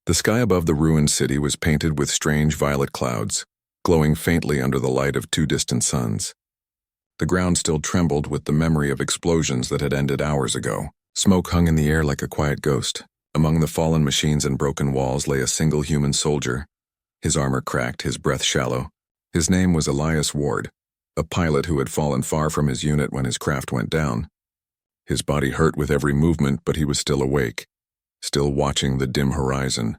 The sky above the ruined city was painted with strange violet clouds, glowing faintly under the light of two distant suns. The ground still trembled with the memory of explosions that had ended hours ago. Smoke hung in the air like a quiet ghost. Among the fallen machines and broken walls lay a single human soldier, his armor cracked, his breath shallow. His name was Elias Ward, a pilot who had fallen far from his unit when his craft went down. His body hurt with every movement, but he was still awake, still watching the dim horizon.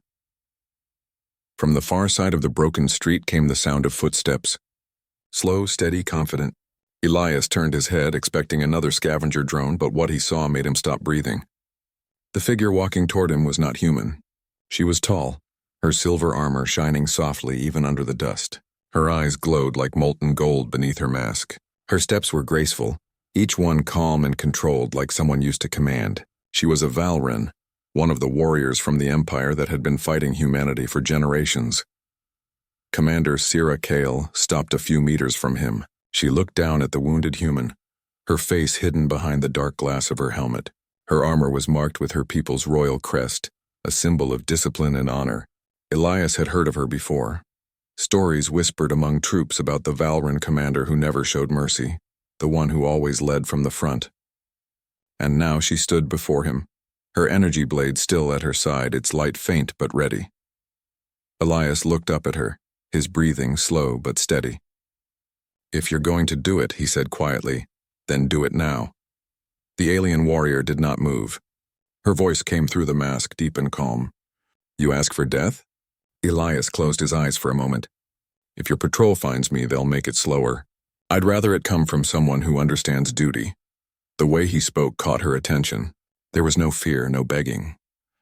From the far side of the broken street came the sound of footsteps. Slow, steady, confident. Elias turned his head, expecting another scavenger drone, but what he saw made him stop breathing. The figure walking toward him was not human. She was tall, her silver armor shining softly even under the dust. Her eyes glowed like molten gold beneath her mask. Her steps were graceful, each one calm and controlled like someone used to command. She was a Valren, one of the warriors from the Empire that had been fighting humanity for generations. Commander Sira Kale stopped a few meters from him. She looked down at the wounded human, her face hidden behind the dark glass of her helmet. Her armor was marked with her people's royal crest, a symbol of discipline and honor. Elias had heard of her before. Stories whispered among troops about the Valren commander who never showed mercy, the one who always led from the front. And now she stood before him, her energy blade still at her side, its light faint but ready. Elias looked up at her, his breathing slow but steady. "If you're going to do it," he said quietly, "then do it now." The alien warrior did not move. Her voice came through the mask, deep and calm. "You ask for death?" Elias closed his eyes for a moment. "If your patrol finds me, they'll make it slower. I'd rather it come from someone who understands duty." The way he spoke caught her attention. There was no fear, no begging,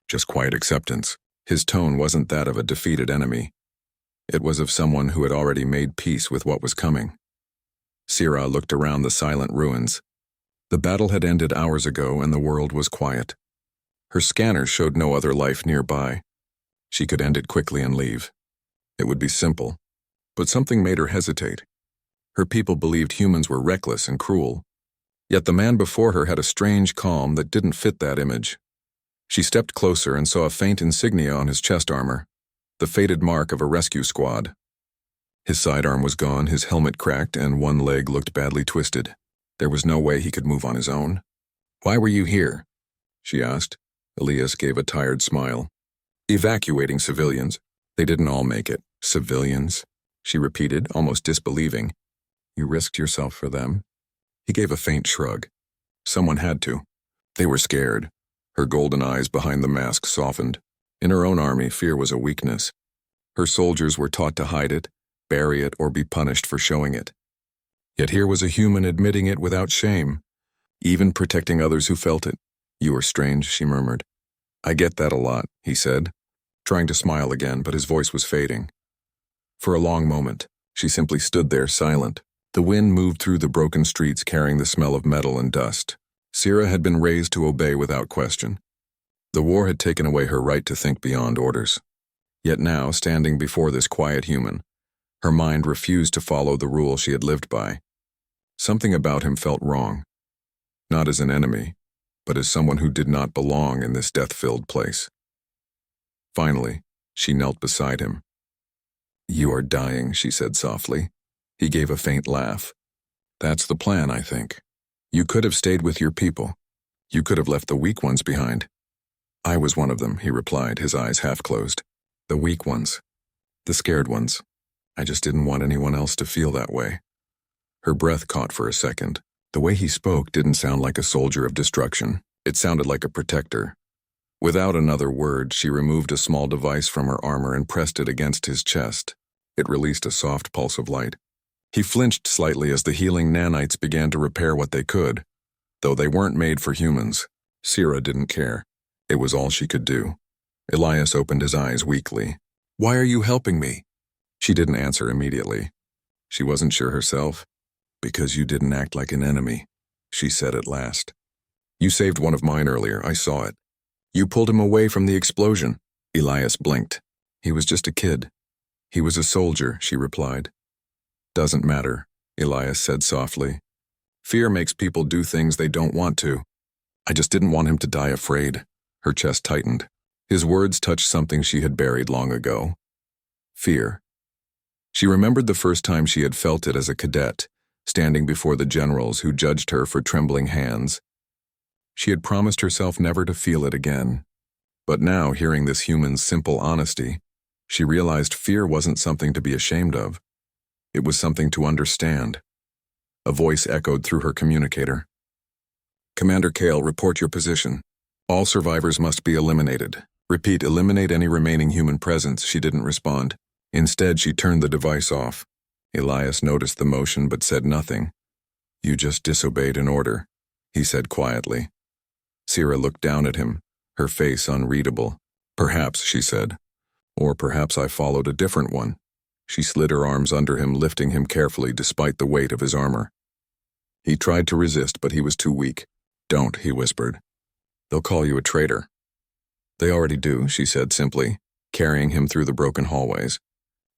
just quiet acceptance. His tone wasn't that of a defeated enemy. It was of someone who had already made peace with what was coming. Sira looked around the silent ruins. The battle had ended hours ago and the world was quiet. Her scanners showed no other life nearby. She could end it quickly and leave. It would be simple, but something made her hesitate. Her people believed humans were reckless and cruel. Yet the man before her had a strange calm that didn't fit that image. She stepped closer and saw a faint insignia on his chest armor, the faded mark of a rescue squad. His sidearm was gone, his helmet cracked, and one leg looked badly twisted. There was no way he could move on his own. "Why were you here?" she asked. Elias gave a tired smile. "Evacuating civilians. They didn't all make it." "Civilians?" she repeated, almost disbelieving. "You risked yourself for them?" He gave a faint shrug. "Someone had to." They were scared. Her golden eyes behind the mask softened. In her own army, fear was a weakness. Her soldiers were taught to hide it, bury it, or be punished for showing it. Yet here was a human admitting it without shame, even protecting others who felt it. "You are strange," she murmured. "I get that a lot," he said, trying to smile again, but his voice was fading. For a long moment, she simply stood there silent. The wind moved through the broken streets carrying the smell of metal and dust. Sira had been raised to obey without question. The war had taken away her right to think beyond orders. Yet now, standing before this quiet human, her mind refused to follow the rule she had lived by. Something about him felt wrong. Not as an enemy, but as someone who did not belong in this death-filled place. Finally, she knelt beside him. "You are dying," she said softly. He gave a faint laugh. "That's the plan, I think. You could have stayed with your people. You could have left the weak ones behind." "I was one of them," he replied, his eyes half closed. "The weak ones. The scared ones. I just didn't want anyone else to feel that way." Her breath caught for a second. The way he spoke didn't sound like a soldier of destruction. It sounded like a protector. Without another word, she removed a small device from her armor and pressed it against his chest. It released a soft pulse of light. He flinched slightly as the healing nanites began to repair what they could. Though they weren't made for humans, Sira didn't care. It was all she could do. Elias opened his eyes weakly. "Why are you helping me?" She didn't answer immediately. She wasn't sure herself. "Because you didn't act like an enemy," she said at last. "You saved one of mine earlier, I saw it. You pulled him away from the explosion." Elias blinked. "He was just a kid." "He was a soldier," she replied. "Doesn't matter," Elias said softly. "Fear makes people do things they don't want to. I just didn't want him to die afraid." Her chest tightened. His words touched something she had buried long ago. Fear. She remembered the first time she had felt it as a cadet, standing before the generals who judged her for trembling hands. She had promised herself never to feel it again. But now, hearing this human's simple honesty, she realized fear wasn't something to be ashamed of. It was something to understand. A voice echoed through her communicator. Commander Kale, report your position. All survivors must be eliminated. Repeat, eliminate any remaining human presence. She didn't respond. Instead, she turned the device off. Elias noticed the motion but said nothing. You just disobeyed an order, he said quietly. Sierra looked down at him, her face unreadable. Perhaps, she said. Or perhaps I followed a different one. She slid her arms under him, lifting him carefully despite the weight of his armor. He tried to resist, but he was too weak. Don't, he whispered. They'll call you a traitor. They already do, she said simply, carrying him through the broken hallways.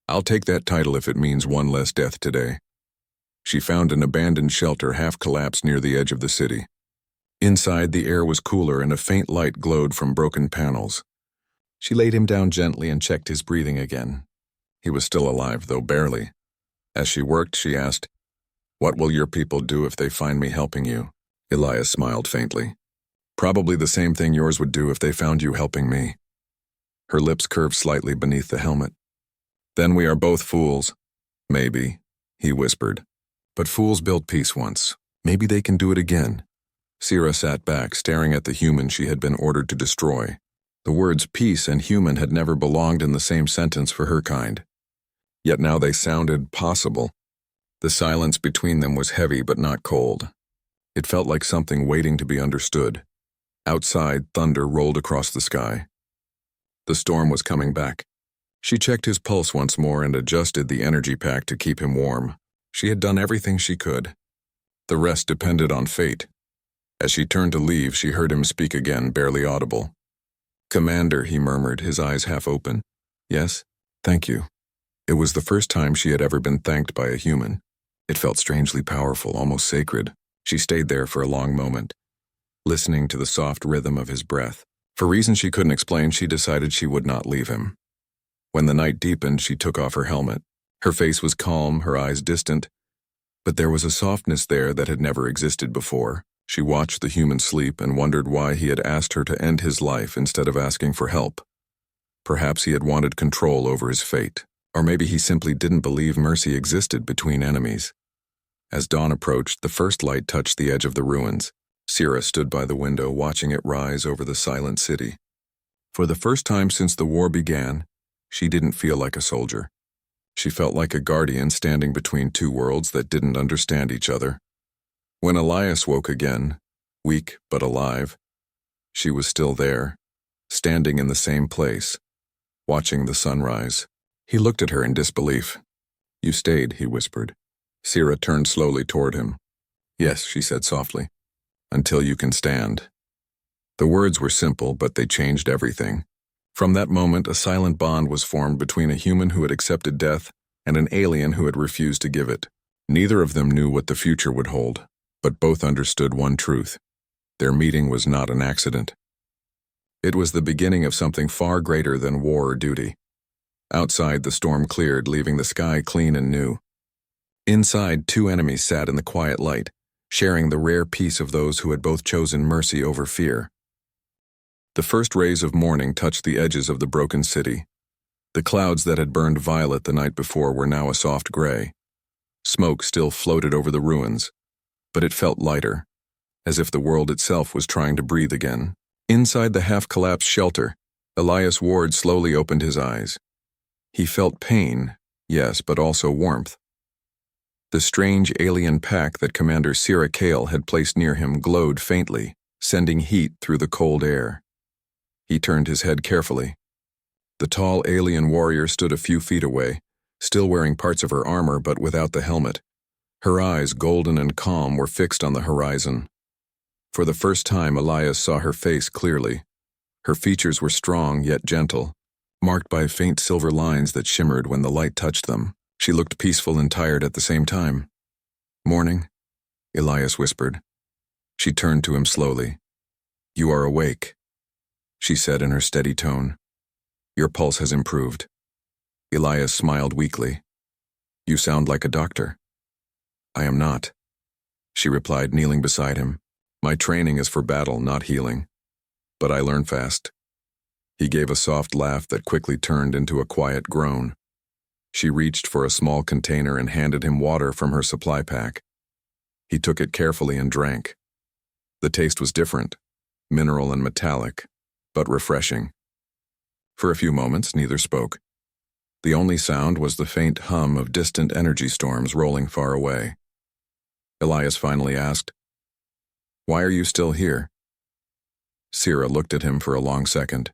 I'll take that title if it means one less death today. She found an abandoned shelter half-collapsed near the edge of the city. Inside, the air was cooler and a faint light glowed from broken panels. She laid him down gently and checked his breathing again. He was still alive, though barely. As she worked, she asked, What will your people do if they find me helping you? Elias smiled faintly. Probably the same thing yours would do if they found you helping me. Her lips curved slightly beneath the helmet. Then we are both fools. Maybe, he whispered. But fools built peace once. Maybe they can do it again. Sierra sat back, staring at the human she had been ordered to destroy. The words peace and human had never belonged in the same sentence for her kind. Yet now they sounded possible. The silence between them was heavy but not cold. It felt like something waiting to be understood. Outside, thunder rolled across the sky. The storm was coming back. She checked his pulse once more and adjusted the energy pack to keep him warm. She had done everything she could. The rest depended on fate. As she turned to leave, she heard him speak again, barely audible. Commander, he murmured, his eyes half open. Yes, thank you. It was the first time she had ever been thanked by a human. It felt strangely powerful, almost sacred. She stayed there for a long moment, listening to the soft rhythm of his breath. For reasons she couldn't explain, she decided she would not leave him. When the night deepened, she took off her helmet. Her face was calm, her eyes distant, but there was a softness there that had never existed before. She watched the human sleep and wondered why he had asked her to end his life instead of asking for help. Perhaps he had wanted control over his fate, or maybe he simply didn't believe mercy existed between enemies. As dawn approached, the first light touched the edge of the ruins. Sierra stood by the window, watching it rise over the silent city. For the first time since the war began, she didn't feel like a soldier. She felt like a guardian standing between two worlds that didn't understand each other. When Elias woke again, weak but alive, she was still there, standing in the same place, watching the sunrise. He looked at her in disbelief. You stayed, he whispered. Sierra turned slowly toward him. Yes, she said softly. Until you can stand. The words were simple, but they changed everything. From that moment, a silent bond was formed between a human who had accepted death and an alien who had refused to give it. Neither of them knew what the future would hold, but both understood one truth. Their meeting was not an accident. It was the beginning of something far greater than war or duty. Outside, the storm cleared, leaving the sky clean and new. Inside, two enemies sat in the quiet light, sharing the rare peace of those who had both chosen mercy over fear. The first rays of morning touched the edges of the broken city. The clouds that had burned violet the night before were now a soft gray. Smoke still floated over the ruins, but it felt lighter, as if the world itself was trying to breathe again. Inside the half-collapsed shelter, Elias Ward slowly opened his eyes. He felt pain, yes, but also warmth. The strange alien pack that Commander Sierra Kale had placed near him glowed faintly, sending heat through the cold air. He turned his head carefully. The tall alien warrior stood a few feet away, still wearing parts of her armor but without the helmet. Her eyes, golden and calm, were fixed on the horizon. For the first time, Elias saw her face clearly. Her features were strong yet gentle, marked by faint silver lines that shimmered when the light touched them. She looked peaceful and tired at the same time. Morning, Elias whispered. She turned to him slowly. You are awake. she said in her steady tone. "Your pulse has improved." Elias smiled weakly. "You sound like a doctor." "I am not," she replied, kneeling beside him. "My training is for battle, not healing. But I learn fast." He gave a soft laugh that quickly turned into a quiet groan. She reached for a small container and handed him water from her supply pack. He took it carefully and drank. The taste was different, mineral and metallic, but refreshing. For a few moments, neither spoke. The only sound was the faint hum of distant energy storms rolling far away. Elias finally asked, "Why are you still here?" Sira looked at him for a long second.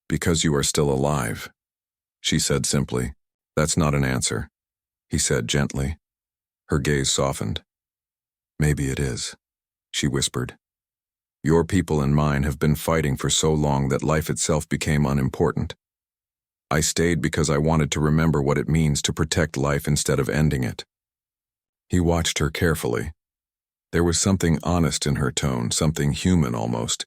"Because you are still alive," she said simply. "That's not an answer," he said gently. Her gaze softened. "Maybe it is," she whispered. "Your people and mine have been fighting for so long that life itself became unimportant. I stayed because I wanted to remember what it means to protect life instead of ending it." He watched her carefully. There was something honest in her tone, something human almost.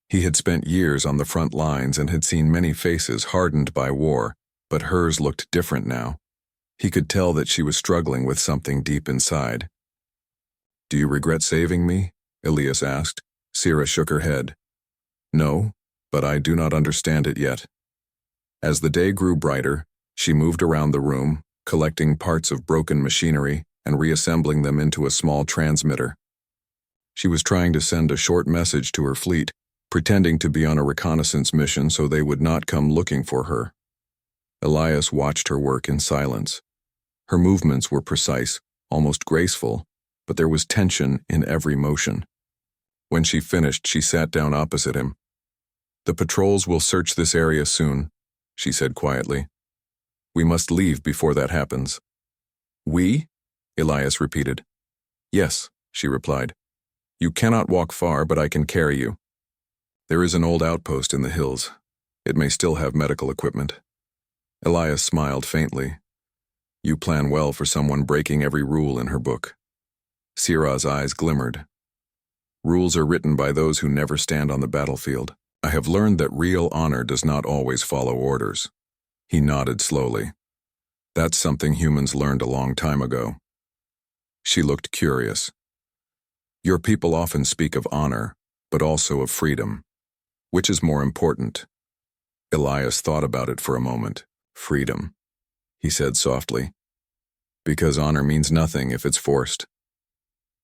He had spent years on the front lines and had seen many faces hardened by war, but hers looked different now. He could tell that she was struggling with something deep inside. "Do you regret saving me?" Elias asked. Sira shook her head. "No, but I do not understand it yet." As the day grew brighter, she moved around the room, collecting parts of broken machinery and reassembling them into a small transmitter. She was trying to send a short message to her fleet, pretending to be on a reconnaissance mission so they would not come looking for her. Elias watched her work in silence. Her movements were precise, almost graceful, but there was tension in every motion. When she finished, she sat down opposite him. "The patrols will search this area soon," she said quietly. "We must leave before that happens." "We?" Elias repeated. "Yes," she replied. "You cannot walk far, but I can carry you. There is an old outpost in the hills. It may still have medical equipment." Elias smiled faintly. "You plan well for someone breaking every rule in her book." Sira's eyes glimmered. "Rules are written by those who never stand on the battlefield. I have learned that real honor does not always follow orders." He nodded slowly. "That's something humans learned a long time ago." She looked curious. "Your people often speak of honor, but also of freedom. Which is more important?" Elias thought about it for a moment. "Freedom," he said softly. "Because honor means nothing if it's forced."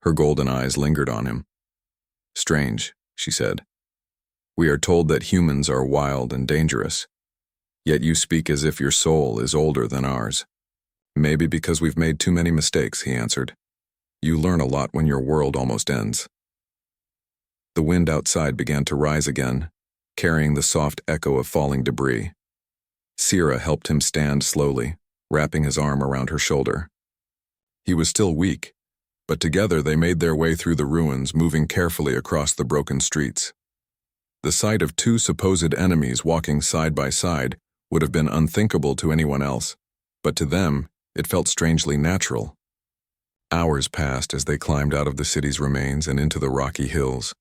Her golden eyes lingered on him. "Strange," she said. "We are told that humans are wild and dangerous. Yet you speak as if your soul is older than ours." "Maybe because we've made too many mistakes," he answered. "You learn a lot when your world almost ends." The wind outside began to rise again, carrying the soft echo of falling debris. Sira helped him stand slowly, wrapping his arm around her shoulder. He was still weak, but together they made their way through the ruins, moving carefully across the broken streets. The sight of two supposed enemies walking side by side would have been unthinkable to anyone else, but to them, it felt strangely natural. Hours passed as they climbed out of the city's remains and into the rocky hills.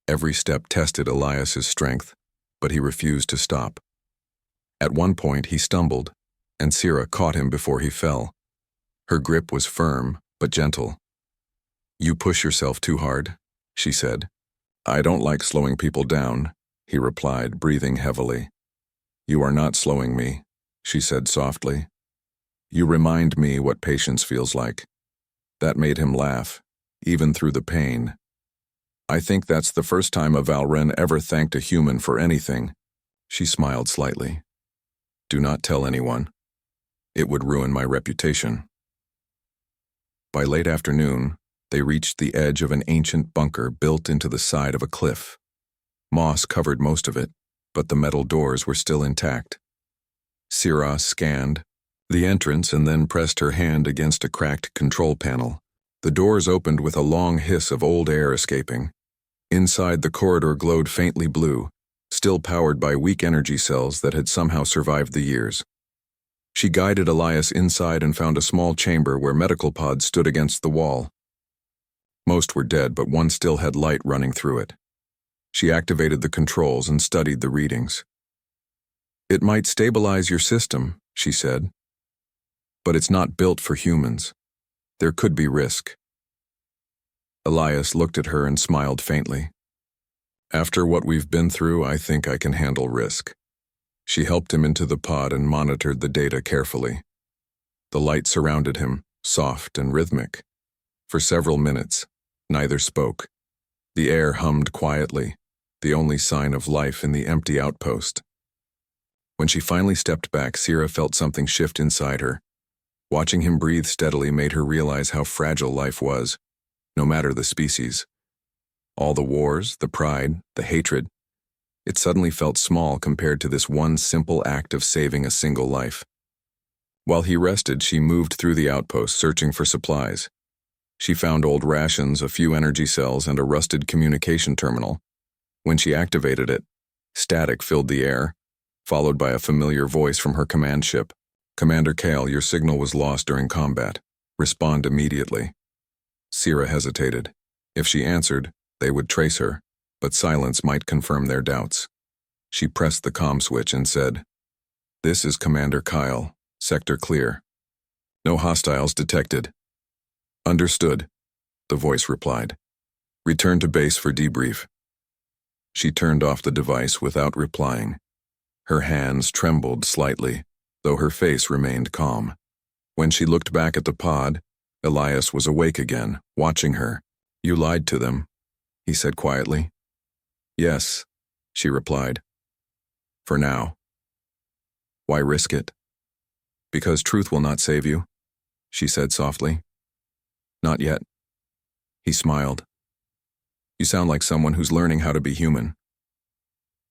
Every step tested Elias's strength, but he refused to stop. At one point he stumbled, and Sira caught him before he fell. Her grip was firm, but gentle. "You push yourself too hard," she said. "I don't like slowing people down," he replied, breathing heavily. "You are not slowing me," she said softly. "You remind me what patience feels like." That made him laugh, even through the pain. "I think that's the first time a Valren ever thanked a human for anything." She smiled slightly. "Do not tell anyone. It would ruin my reputation." By late afternoon, they reached the edge of an ancient bunker built into the side of a cliff. Moss covered most of it, but the metal doors were still intact. Sira scanned the entrance and then pressed her hand against a cracked control panel. The doors opened with a long hiss of old air escaping. Inside, the corridor glowed faintly blue, still powered by weak energy cells that had somehow survived the years. She guided Elias inside and found a small chamber where medical pods stood against the wall. Most were dead, but one still had light running through it. She activated the controls and studied the readings. "It might stabilize your system," she said. "But it's not built for humans. There could be risk." Elias looked at her and smiled faintly. "After what we've been through, I think I can handle risk." She helped him into the pod and monitored the data carefully. The light surrounded him, soft and rhythmic. For several minutes, neither spoke. The air hummed quietly, the only sign of life in the empty outpost. When she finally stepped back, Sierra felt something shift inside her. Watching him breathe steadily made her realize how fragile life was, no matter the species. All the wars, the pride, the hatred, it suddenly felt small compared to this one simple act of saving a single life. While he rested, she moved through the outpost, searching for supplies. She found old rations, a few energy cells, and a rusted communication terminal. When she activated it, static filled the air, followed by a familiar voice from her command ship. "Commander Kale, your signal was lost during combat. Respond immediately." Sierra hesitated. If she answered, they would trace her, but silence might confirm their doubts. She pressed the comm switch and said, "This is Commander Kyle. Sector clear. No hostiles detected." "Understood," the voice replied. "Return to base for debrief." She turned off the device without replying. Her hands trembled slightly, though her face remained calm. When she looked back at the pod, Elias was awake again, watching her. "You lied to them," he said quietly. "Yes," she replied. "For now." "Why risk it?" "Because truth will not save you," she said softly. "Not yet." He smiled. "You sound like someone who's learning how to be human."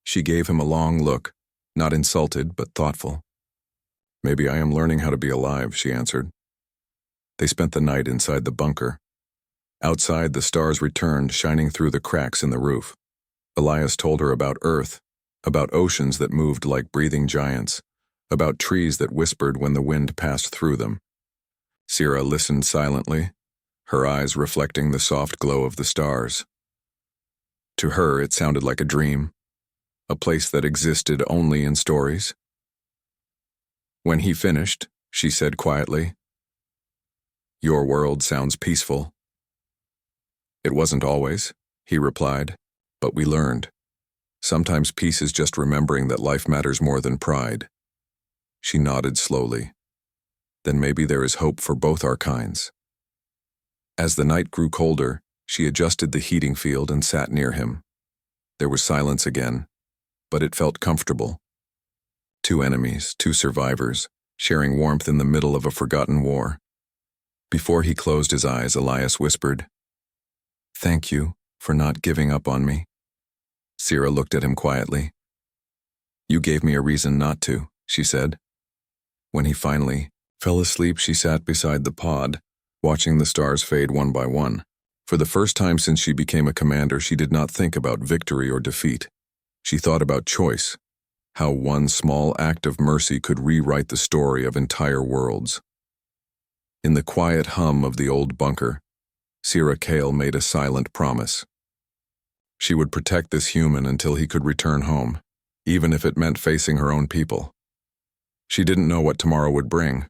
She gave him a long look, not insulted but thoughtful. "Maybe I am learning how to be alive," she answered. They spent the night inside the bunker. Outside, the stars returned, shining through the cracks in the roof. Elias told her about Earth, about oceans that moved like breathing giants, about trees that whispered when the wind passed through them. Sierra listened silently, her eyes reflecting the soft glow of the stars. To her, it sounded like a dream, a place that existed only in stories. When he finished, she said quietly, "Your world sounds peaceful." "It wasn't always," he replied, "but we learned. Sometimes peace is just remembering that life matters more than pride." She nodded slowly. "Then maybe there is hope for both our kinds." As the night grew colder, she adjusted the heating field and sat near him. There was silence again, but it felt comfortable. Two enemies, two survivors, sharing warmth in the middle of a forgotten war. Before he closed his eyes, Elias whispered, "Thank you for not giving up on me." Sierra looked at him quietly. "You gave me a reason not to," she said. When he finally fell asleep, she sat beside the pod, watching the stars fade one by one. For the first time since she became a commander, she did not think about victory or defeat. She thought about choice, how one small act of mercy could rewrite the story of entire worlds. In the quiet hum of the old bunker, Sierra Kale made a silent promise. She would protect this human until he could return home, even if it meant facing her own people. She didn't know what tomorrow would bring,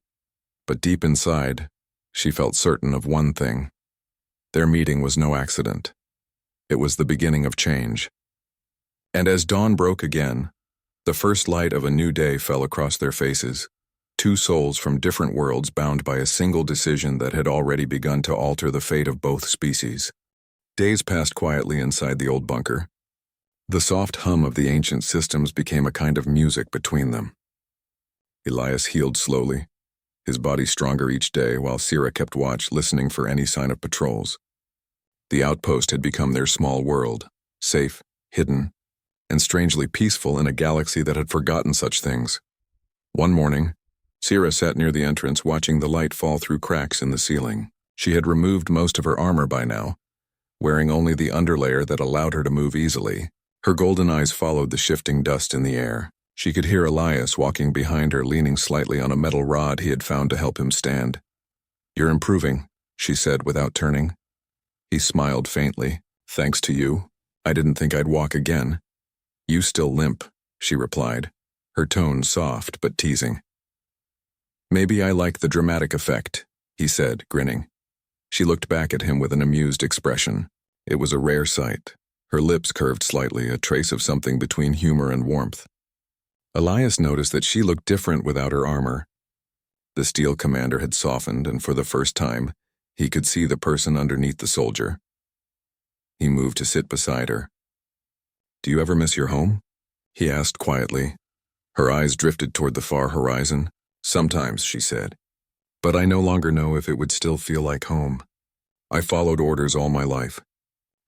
but deep inside, she felt certain of one thing. Their meeting was no accident. It was the beginning of change. And as dawn broke again, the first light of a new day fell across their faces. Two souls from different worlds bound by a single decision that had already begun to alter the fate of both species. Days passed quietly inside the old bunker. The soft hum of the ancient systems became a kind of music between them. Elias healed slowly, his body stronger each day, while Sierra kept watch, listening for any sign of patrols. The outpost had become their small world, safe, hidden, and strangely peaceful in a galaxy that had forgotten such things. One morning, Sierra sat near the entrance, watching the light fall through cracks in the ceiling. She had removed most of her armor by now, wearing only the underlayer that allowed her to move easily. Her golden eyes followed the shifting dust in the air. She could hear Elias walking behind her, leaning slightly on a metal rod he had found to help him stand. "You're improving," she said without turning. He smiled faintly. "Thanks to you." I didn't think I'd walk again. You still limp, she replied, her tone soft but teasing. Maybe I like the dramatic effect, he said, grinning. She looked back at him with an amused expression. It was a rare sight. Her lips curved slightly, a trace of something between humor and warmth. Elias noticed that she looked different without her armor. The steel commander had softened, and for the first time, he could see the person underneath the soldier. He moved to sit beside her. Do you ever miss your home? He asked quietly. Her eyes drifted toward the far horizon. Sometimes, she said. But I no longer know if it would still feel like home. I followed orders all my life.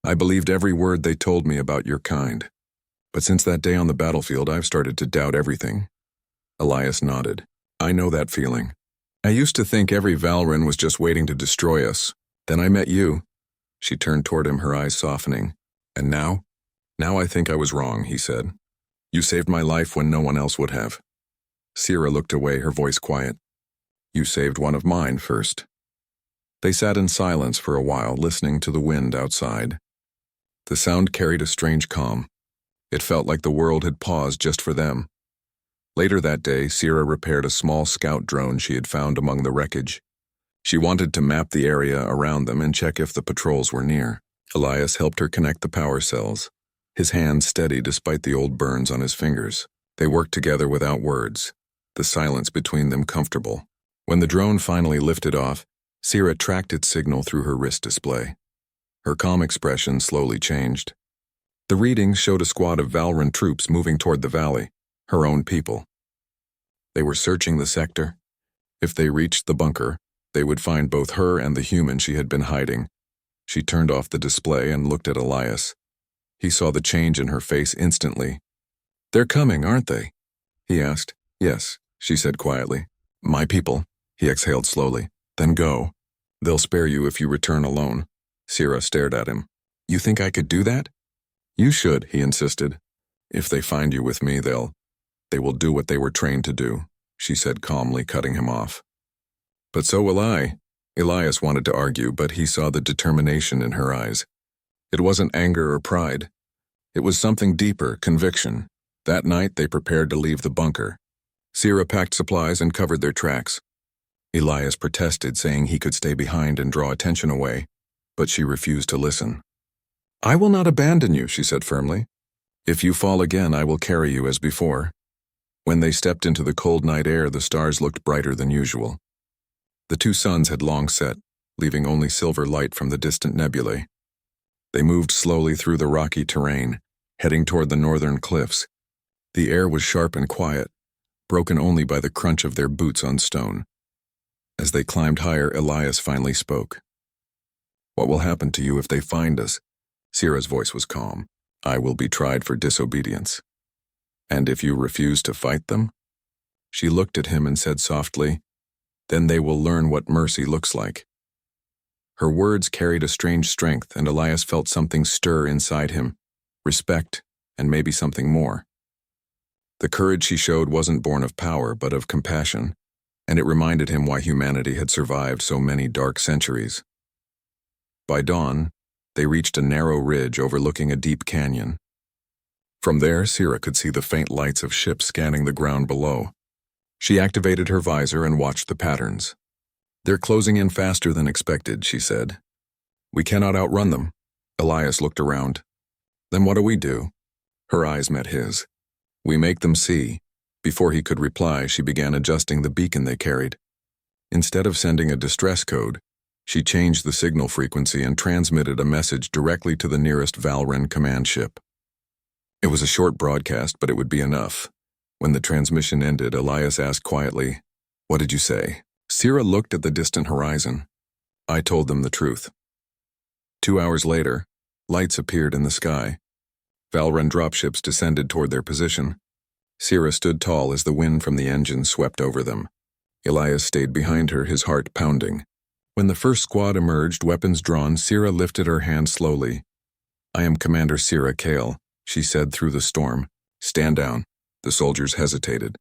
I believed every word they told me about your kind. But since that day on the battlefield, I've started to doubt everything. Elias nodded. I know that feeling. I used to think every Valryn was just waiting to destroy us. Then I met you. She turned toward him, her eyes softening. And now? Now I think I was wrong, he said. You saved my life when no one else would have. Sierra looked away, her voice quiet. You saved one of mine first. They sat in silence for a while, listening to the wind outside. The sound carried a strange calm. It felt like the world had paused just for them. Later that day, Sierra repaired a small scout drone she had found among the wreckage. She wanted to map the area around them and check if the patrols were near. Elias helped her connect the power cells, his hands steady despite the old burns on his fingers. They worked together without words, the silence between them comfortable. When the drone finally lifted off, Sierra tracked its signal through her wrist display. Her calm expression slowly changed. The readings showed a squad of Valryn troops moving toward the valley, her own people. They were searching the sector. If they reached the bunker, they would find both her and the human she had been hiding. She turned off the display and looked at Elias. He saw the change in her face instantly. They're coming, aren't they? He asked. Yes, she said quietly. My people, he exhaled slowly. Then go. They'll spare you if you return alone. Sierra stared at him. You think I could do that? You should, he insisted. If they find you with me, they will do what they were trained to do, she said calmly, cutting him off. But so will I. Elias wanted to argue, but he saw the determination in her eyes. It wasn't anger or pride. It was something deeper, conviction. That night, they prepared to leave the bunker. Sierra packed supplies and covered their tracks. Elias protested, saying he could stay behind and draw attention away, but she refused to listen. I will not abandon you, she said firmly. If you fall again, I will carry you as before. When they stepped into the cold night air, the stars looked brighter than usual. The two suns had long set, leaving only silver light from the distant nebulae. They moved slowly through the rocky terrain, heading toward the northern cliffs. The air was sharp and quiet, broken only by the crunch of their boots on stone. As they climbed higher, Elias finally spoke. What will happen to you if they find us? Sierra's voice was calm. I will be tried for disobedience. And if you refuse to fight them? She looked at him and said softly, then they will learn what mercy looks like. Her words carried a strange strength, and Elias felt something stir inside him, respect, and maybe something more. The courage she showed wasn't born of power, but of compassion, and it reminded him why humanity had survived so many dark centuries. By dawn, they reached a narrow ridge overlooking a deep canyon. From there, Sierra could see the faint lights of ships scanning the ground below. She activated her visor and watched the patterns. They're closing in faster than expected, she said. We cannot outrun them. Elias looked around. Then what do we do? Her eyes met his. We make them see. Before he could reply, she began adjusting the beacon they carried. Instead of sending a distress code, she changed the signal frequency and transmitted a message directly to the nearest Valryn command ship. It was a short broadcast, but it would be enough. When the transmission ended, Elias asked quietly, What did you say? Sierra looked at the distant horizon. I told them the truth. 2 hours later, lights appeared in the sky. Valryn dropships descended toward their position. Sierra stood tall as the wind from the engine swept over them. Elias stayed behind her, his heart pounding. When the first squad emerged, weapons drawn, Sierra lifted her hand slowly. I am Commander Sierra Kale, she said through the storm. Stand down. The soldiers hesitated.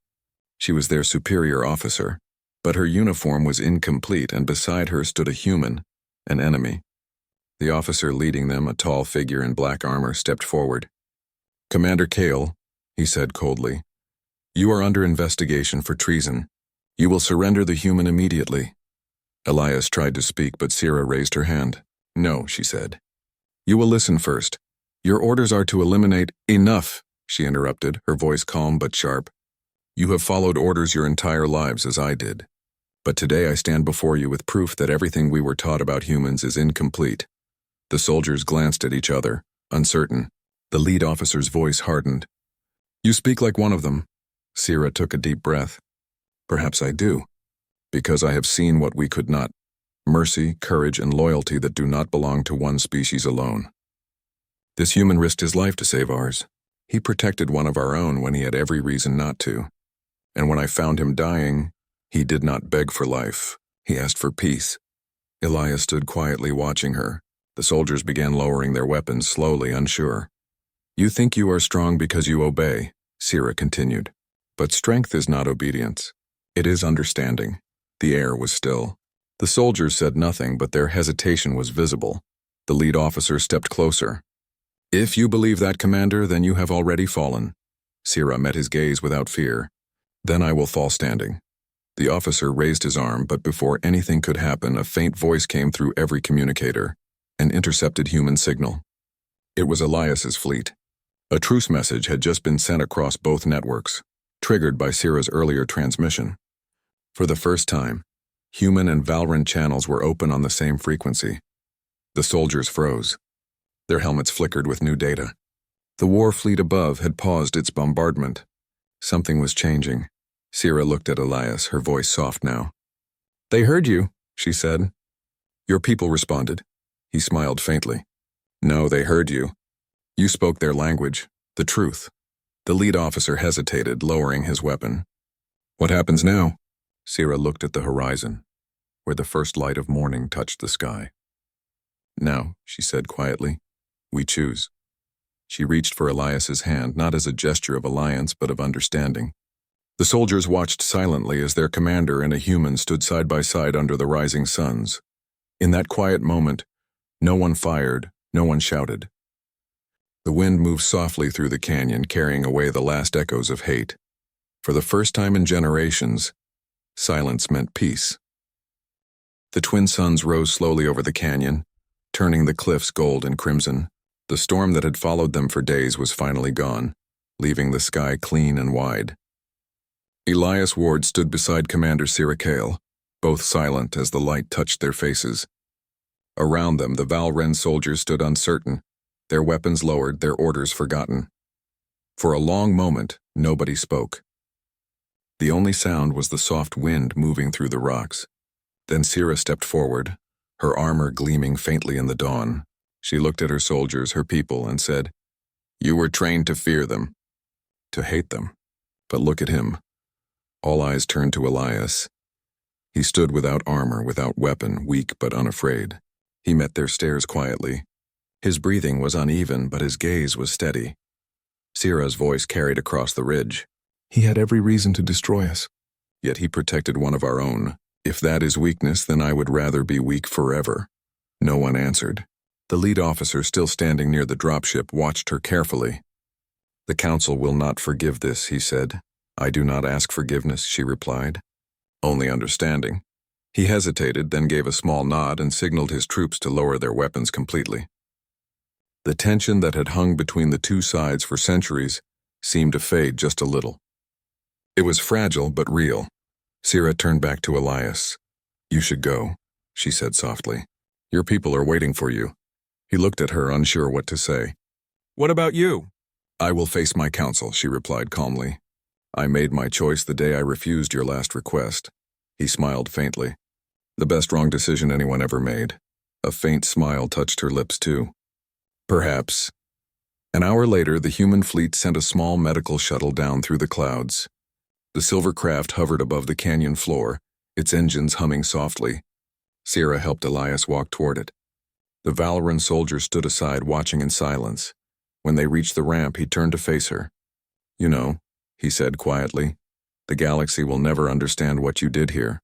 She was their superior officer, but her uniform was incomplete, and beside her stood a human, an enemy. The officer leading them, a tall figure in black armor, stepped forward. "Commander Kale," he said coldly, "you are under investigation for treason. You will surrender the human immediately." Elias tried to speak, but Sira raised her hand. "No," she said. "You will listen first. Your orders are to eliminate—" "Enough," she interrupted, her voice calm but sharp. "You have followed orders your entire lives as I did. But today I stand before you with proof that everything we were taught about humans is incomplete." The soldiers glanced at each other, uncertain. The lead officer's voice hardened. "You speak like one of them." Sira took a deep breath. "Perhaps I do, because I have seen what we could not. Mercy, courage, and loyalty that do not belong to one species alone. This human risked his life to save ours. He protected one of our own when he had every reason not to. And when I found him dying, he did not beg for life. He asked for peace." Elias stood quietly watching her. The soldiers began lowering their weapons, slowly, unsure. "You think you are strong because you obey," Sira continued. "But strength is not obedience. It is understanding." The air was still. The soldiers said nothing, but their hesitation was visible. The lead officer stepped closer. "If you believe that, Commander, then you have already fallen." Sira met his gaze without fear. "Then I will fall standing." The officer raised his arm, but before anything could happen, a faint voice came through every communicator, an intercepted human signal. It was Elias's fleet. A truce message had just been sent across both networks, triggered by Sira's earlier transmission. For the first time, human and Valran channels were open on the same frequency. The soldiers froze. Their helmets flickered with new data. The war fleet above had paused its bombardment. Something was changing. Sira looked at Elias, her voice soft now. "They heard you," she said. "Your people responded." He smiled faintly. "No, they heard you. You spoke their language, the truth." The lead officer hesitated, lowering his weapon. "What happens now?" Sira looked at the horizon, where the first light of morning touched the sky. "Now," she said quietly, "we choose." She reached for Elias's hand, not as a gesture of alliance, but of understanding. The soldiers watched silently as their commander and a human stood side by side under the rising suns. In that quiet moment, no one fired, no one shouted. The wind moved softly through the canyon, carrying away the last echoes of hate. For the first time in generations, silence meant peace. The twin suns rose slowly over the canyon, turning the cliffs gold and crimson. The storm that had followed them for days was finally gone, leaving the sky clean and wide. Elias Ward stood beside Commander Sira Kale, both silent as the light touched their faces. Around them, the Valren soldiers stood uncertain, their weapons lowered, their orders forgotten. For a long moment, nobody spoke. The only sound was the soft wind moving through the rocks. Then Sira stepped forward, her armor gleaming faintly in the dawn. She looked at her soldiers, her people, and said, "You were trained to fear them, to hate them. But look at him." All eyes turned to Elias. He stood without armor, without weapon, weak but unafraid. He met their stares quietly. His breathing was uneven, but his gaze was steady. Sira's voice carried across the ridge. "He had every reason to destroy us, yet he protected one of our own. If that is weakness, then I would rather be weak forever." No one answered. The lead officer, still standing near the dropship, watched her carefully. "The council will not forgive this," he said. "I do not ask forgiveness," she replied. "Only understanding." He hesitated, then gave a small nod and signaled his troops to lower their weapons completely. The tension that had hung between the two sides for centuries seemed to fade just a little. It was fragile but real. Sira turned back to Elias. "You should go," she said softly. "Your people are waiting for you." He looked at her, unsure what to say. "What about you?" "I will face my council," she replied calmly. "I made my choice the day I refused your last request." He smiled faintly. "The best wrong decision anyone ever made." A faint smile touched her lips too. "Perhaps." An hour later, the human fleet sent a small medical shuttle down through the clouds. The silver craft hovered above the canyon floor, its engines humming softly. Sira helped Elias walk toward it. The Valran soldier stood aside, watching in silence. When they reached the ramp, he turned to face her. "You know," he said quietly, "the galaxy will never understand what you did here."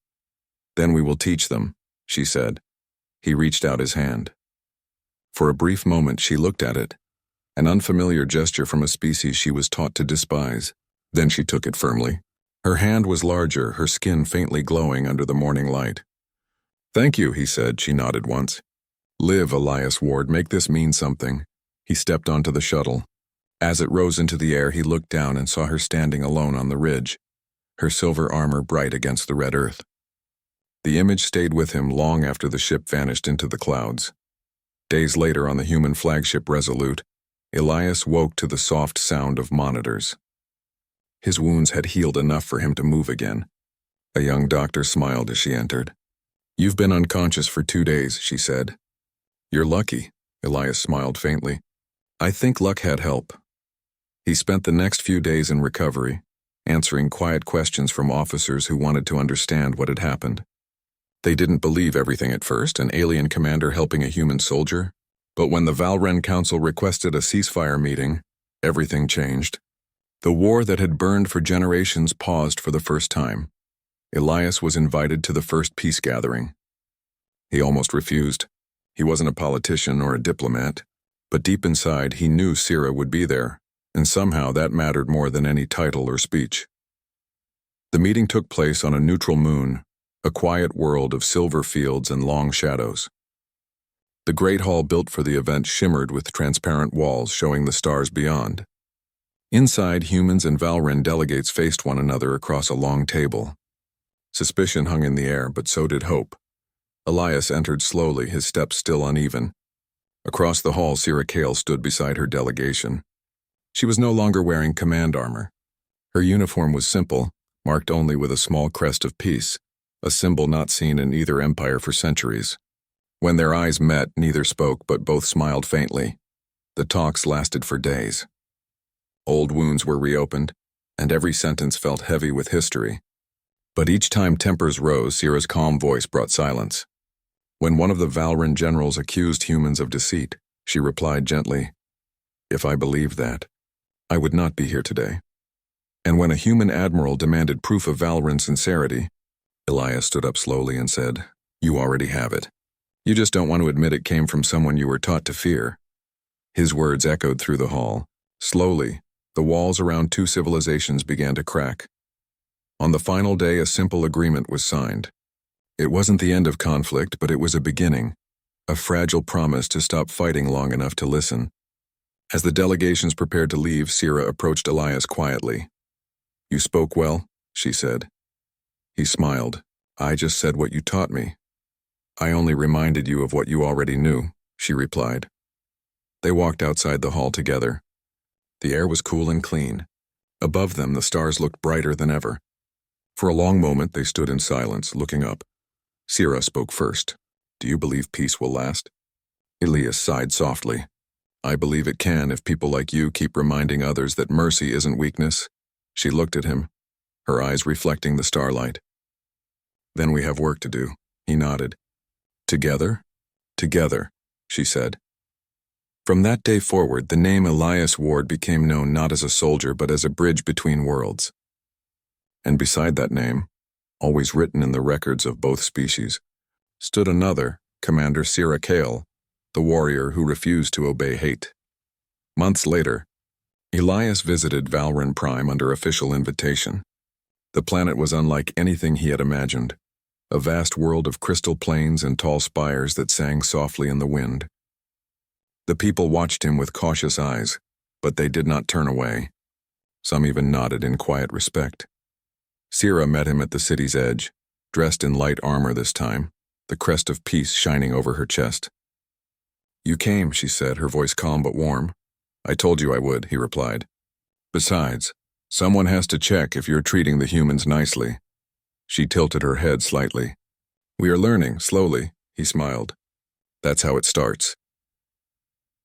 "Then we will teach them," she said. He reached out his hand. For a brief moment she looked at it, an unfamiliar gesture from a species she was taught to despise. Then she took it firmly. Her hand was larger, her skin faintly glowing under the morning light. "Thank you," he said. She nodded once. "Live, Elias Ward, make this mean something." He stepped onto the shuttle. As it rose into the air, he looked down and saw her standing alone on the ridge, her silver armor bright against the red earth. The image stayed with him long after the ship vanished into the clouds. Days later, on the human flagship Resolute, Elias woke to the soft sound of monitors. His wounds had healed enough for him to move again. A young doctor smiled as she entered. "You've been unconscious for 2 days," she said. "You're lucky," Elias smiled faintly. "I think luck had help." He spent the next few days in recovery, answering quiet questions from officers who wanted to understand what had happened. They didn't believe everything at first, an alien commander helping a human soldier. But when the Valren Council requested a ceasefire meeting, everything changed. The war that had burned for generations paused for the first time. Elias was invited to the first peace gathering. He almost refused. He wasn't a politician or a diplomat, but deep inside he knew Sira would be there, and somehow that mattered more than any title or speech. The meeting took place on a neutral moon, a quiet world of silver fields and long shadows. The great hall built for the event shimmered with transparent walls showing the stars beyond. Inside, humans and Valren delegates faced one another across a long table. Suspicion hung in the air, but so did hope. Elias entered slowly, his steps still uneven. Across the hall, Sira Kale stood beside her delegation. She was no longer wearing command armor. Her uniform was simple, marked only with a small crest of peace, a symbol not seen in either empire for centuries. When their eyes met, neither spoke, but both smiled faintly. The talks lasted for days. Old wounds were reopened, and every sentence felt heavy with history. But each time tempers rose, Sira's calm voice brought silence. When one of the Valren generals accused humans of deceit, she replied gently, "If I believed that, I would not be here today." And when a human admiral demanded proof of Valren sincerity, Elias stood up slowly and said, "You already have it. You just don't want to admit it came from someone you were taught to fear." His words echoed through the hall. Slowly, the walls around two civilizations began to crack. On the final day, a simple agreement was signed. It wasn't the end of conflict, but it was a beginning, a fragile promise to stop fighting long enough to listen. As the delegations prepared to leave, Sira approached Elias quietly. "You spoke well," she said. He smiled. "I just said what you taught me." "I only reminded you of what you already knew," she replied. They walked outside the hall together. The air was cool and clean. Above them, the stars looked brighter than ever. For a long moment, they stood in silence, looking up. Sira spoke first. "Do you believe peace will last?" Elias sighed softly. "I believe it can if people like you keep reminding others that mercy isn't weakness." She looked at him, her eyes reflecting the starlight. "Then we have work to do," he nodded. "Together?" "Together," she said. From that day forward, the name Elias Ward became known not as a soldier but as a bridge between worlds. And beside that name, always written in the records of both species, stood another, Commander Sira Kale, the warrior who refused to obey hate. Months later, Elias visited Valren Prime under official invitation. The planet was unlike anything he had imagined, a vast world of crystal plains and tall spires that sang softly in the wind. The people watched him with cautious eyes, but they did not turn away. Some even nodded in quiet respect. Sira met him at the city's edge, dressed in light armor this time, the crest of peace shining over her chest. "You came," she said, her voice calm but warm. "I told you I would," he replied. "Besides, someone has to check if you're treating the humans nicely." She tilted her head slightly. "We are learning, slowly," he smiled. "That's how it starts."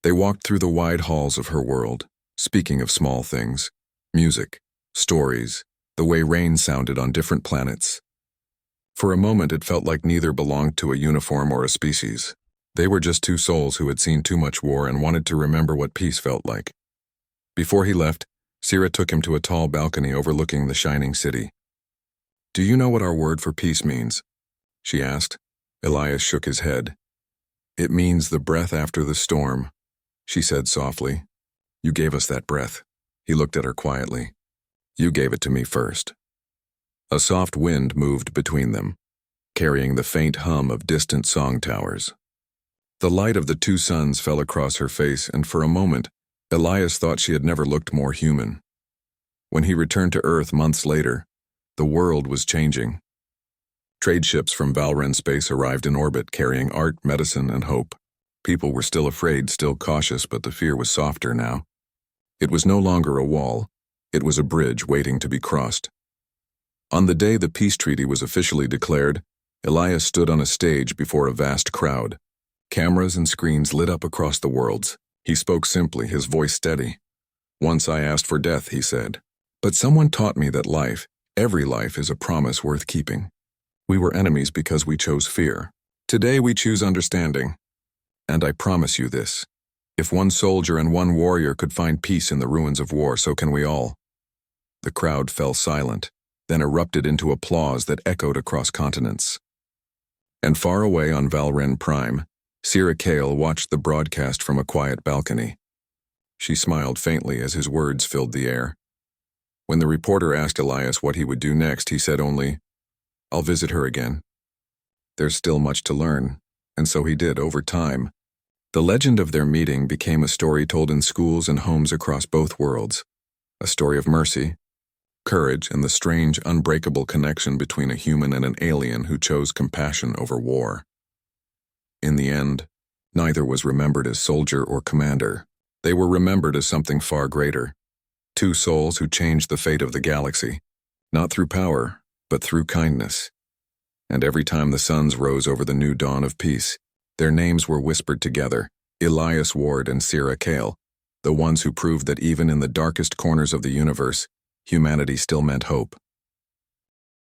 They walked through the wide halls of her world, speaking of small things, music, stories, the way rain sounded on different planets. For a moment it felt like neither belonged to a uniform or a species. They were just two souls who had seen too much war and wanted to remember what peace felt like. Before he left, Sira took him to a tall balcony overlooking the shining city. "Do you know what our word for peace means?" she asked. Elias shook his head. It means the breath after the storm, she said softly. You gave us that breath. He looked at her quietly. You gave it to me first. A soft wind moved between them, carrying the faint hum of distant song towers. The light of the two suns fell across her face, and for a moment, Elias thought she had never looked more human. When he returned to Earth months later, the world was changing. Trade ships from Valren space arrived in orbit carrying art, medicine, and hope. People were still afraid, still cautious, but the fear was softer now. It was no longer a wall. It was a bridge waiting to be crossed. On the day the peace treaty was officially declared, Elias stood on a stage before a vast crowd. Cameras and screens lit up across the worlds. He spoke simply, his voice steady. Once I asked for death, he said. But someone taught me that life, every life, is a promise worth keeping. We were enemies because we chose fear. Today we choose understanding. And I promise you this. If one soldier and one warrior could find peace in the ruins of war, so can we all. The crowd fell silent, then erupted into applause that echoed across continents. And far away on Valren Prime, Sira Kale watched the broadcast from a quiet balcony. She smiled faintly as his words filled the air. When the reporter asked Elias what he would do next, he said only, I'll visit her again. There's still much to learn, and so he did over time. The legend of their meeting became a story told in schools and homes across both worlds. A story of mercy, courage, and the strange, unbreakable connection between a human and an alien who chose compassion over war. In the end, neither was remembered as soldier or commander. They were remembered as something far greater. Two souls who changed the fate of the galaxy, not through power, but through kindness. And every time the suns rose over the new dawn of peace, their names were whispered together, Elias Ward and Sira Kale, the ones who proved that even in the darkest corners of the universe, humanity still meant hope.